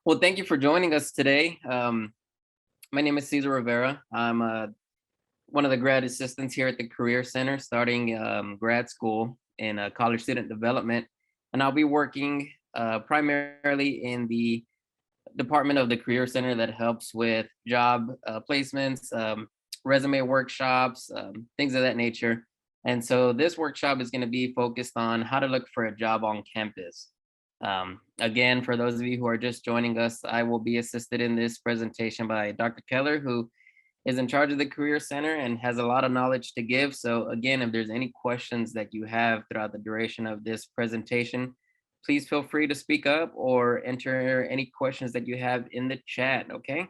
Well, thank you for joining us today. My name is Cesar Rivera. I'm one of the grad assistants here at the Career Center, starting grad school in college student development. And I'll be working primarily in the department of the Career Center that helps with job placements, resume workshops, things of that nature. And so this workshop is going to be focused on how to look for a job on campus. Again, for those of you who are just joining us, I will be assisted in this presentation by Dr. Keller, who is in charge of the Career Center and has a lot of knowledge to give. So again, if there's any questions that you have throughout the duration of this presentation, please feel free to speak up or enter any questions that you have in the chat, okay?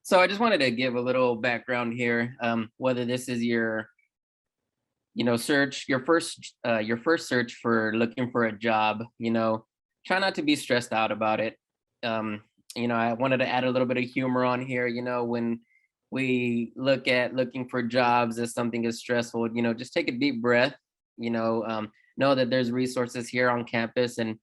So I just wanted to give a little background here, whether this is your search your first search for looking for a job. Try not to be stressed out about it. I wanted to add a little bit of humor on here. When we look at looking for jobs as something as stressful, just take a deep breath. Know that there's resources here on campus and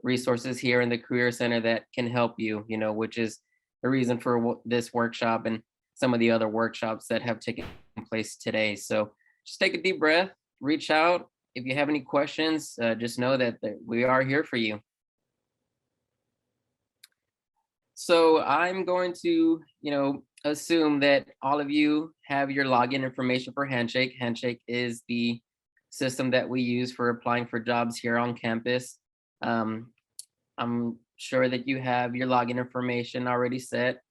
resources here in the Career Center that can help you, which is the reason for this workshop and some of the other workshops that have taken place today. So just take a deep breath, reach out. If you have any questions, just know that we are here for you. So I'm going to, assume that all of you have your login information for Handshake. Handshake is the system that we use for applying for jobs here on campus. I'm sure that you have your login information already set.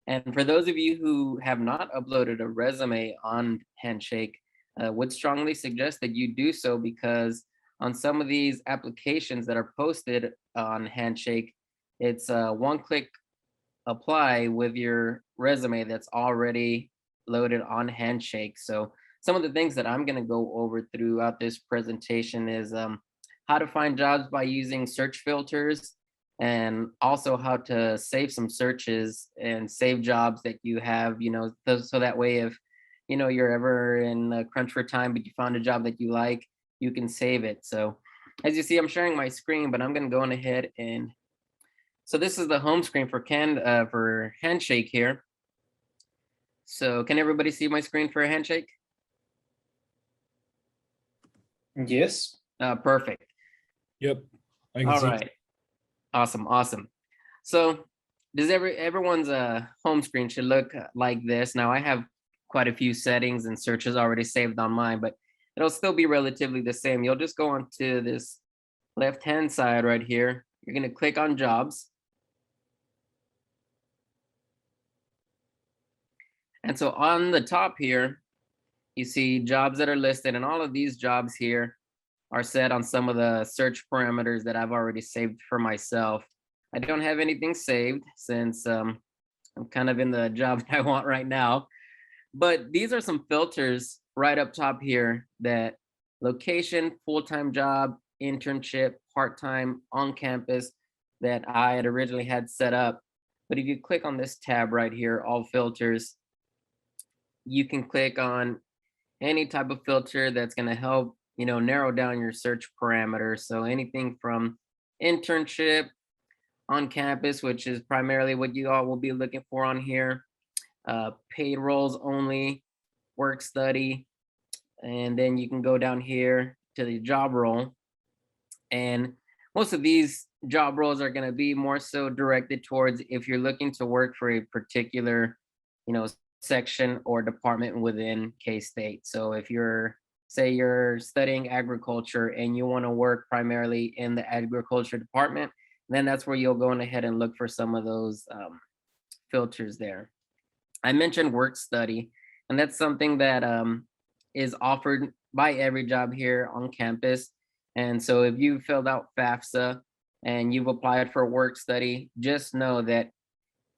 And for those of you who have not uploaded a resume on Handshake, would strongly suggest that you do so, because on some of these applications that are posted on Handshake, it's one click apply with your resume that's already loaded on Handshake. So some of the things that I'm going to go over throughout this presentation is how to find jobs by using search filters, and also how to save some searches and save jobs that you have, so that way if you're ever in a crunch for time but you found a job that you like, you can save it. So as you see, I'm sharing my screen, but I'm going to go on ahead and so this is the home screen for Handshake here. So can everybody see my screen for Handshake? Yes. Perfect. Yep. All right. Awesome. So does everyone's home screen should look like this. Now I have quite a few settings and searches already saved on mine, but it'll still be relatively the same. You'll just go onto this left-hand side right here. You're going to click on jobs. And so on the top here, you see jobs that are listed, and all of these jobs here are set on some of the search parameters that I've already saved for myself. I don't have anything saved since I'm kind of in the job that I want right now. But these are some filters right up top here: that location, full-time job, internship, part-time, on campus, that I had originally had set up. But if you click on this tab right here, all filters, you can click on any type of filter that's going to help, narrow down your search parameters. So anything from internship, on campus, which is primarily what you all will be looking for on here, paid roles only, work study, and then you can go down here to the job role. And most of these job roles are going to be more so directed towards if you're looking to work for a particular, section or department within K-State. So if say you're studying agriculture and you want to work primarily in the agriculture department, then that's where you'll go on ahead and look for some of those filters there. I mentioned work study, and that's something that is offered by every job here on campus. And so if you filled out FAFSA and you've applied for work study, just know that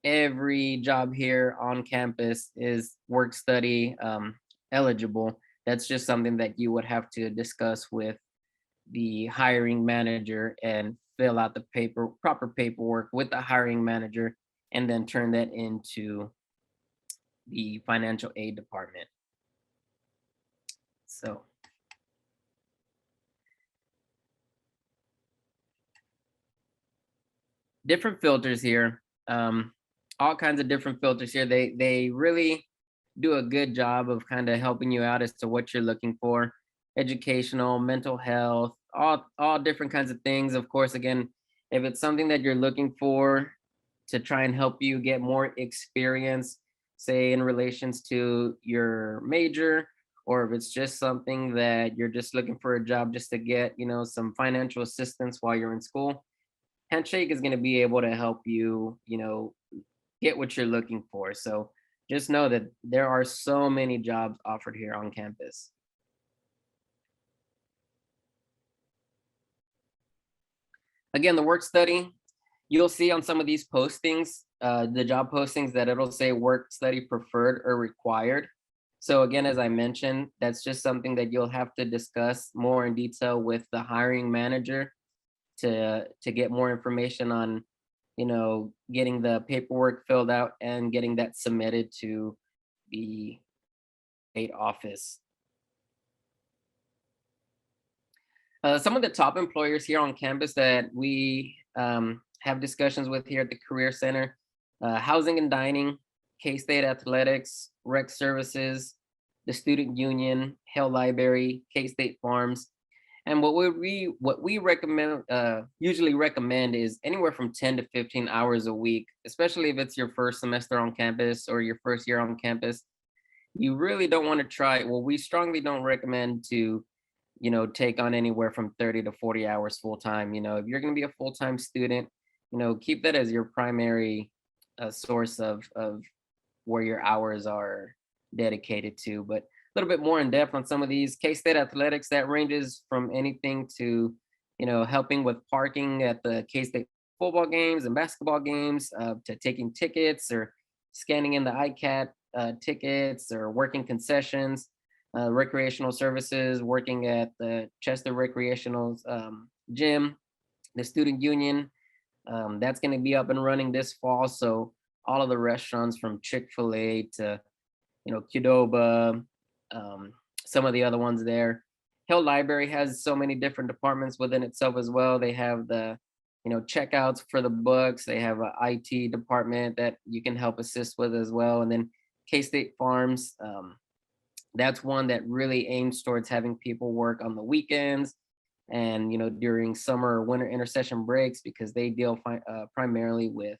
every job here on campus is work study eligible. That's just something that you would have to discuss with the hiring manager and fill out the proper paperwork with the hiring manager, and then turn that into the financial aid department. So different filters here. All kinds of different filters here. They really do a good job of kind of helping you out as to what you're looking for. Educational, mental health, all different kinds of things. Of course, again, if it's something that you're looking for to try and help you get more experience, say in relations to your major, or if it's just something that you're just looking for a job just to get, some financial assistance while you're in school, Handshake is going to be able to help you, get what you're looking for. So just know that there are so many jobs offered here on campus. Again, the work study, you'll see on some of these postings, the job postings, that it'll say work study preferred or required. So again, as I mentioned, that's just something that you'll have to discuss more in detail with the hiring manager to get more information on, getting the paperwork filled out and getting that submitted to the state office. Some of the top employers here on campus that we have discussions with here at the Career Center: Housing and Dining, K-State Athletics, Rec Services, the Student Union, Hale Library, K-State Farms. And what we recommend, usually recommend, is anywhere from 10 to 15 hours a week, especially if it's your first semester on campus or your first year on campus. You really don't want to try. Well, we strongly don't recommend to, take on anywhere from 30 to 40 hours full time. If you're going to be a full time student, keep that as your primary source of where your hours are dedicated to. But a little bit more in depth on some of these: K-State Athletics, that ranges from anything to, helping with parking at the K-State football games and basketball games, to taking tickets or scanning in the ICAT tickets, or working concessions. Recreational services, working at the Chester Recreational Gym, the Student Union. That's going to be up and running this fall. So all of the restaurants from Chick-fil-A to, Qdoba, um, some of the other ones there. Hill Library has so many different departments within itself as well. They have the, checkouts for the books. They have a IT department that you can help assist with as well. And then K-State Farms, that's one that really aims towards having people work on the weekends and, during summer or winter intercession breaks, because they deal primarily with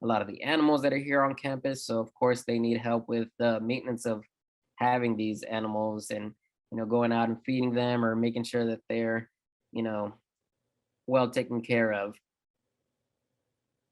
a lot of the animals that are here on campus. So of course they need help with the maintenance of having these animals, and, going out and feeding them or making sure that they're, you know well taken care of.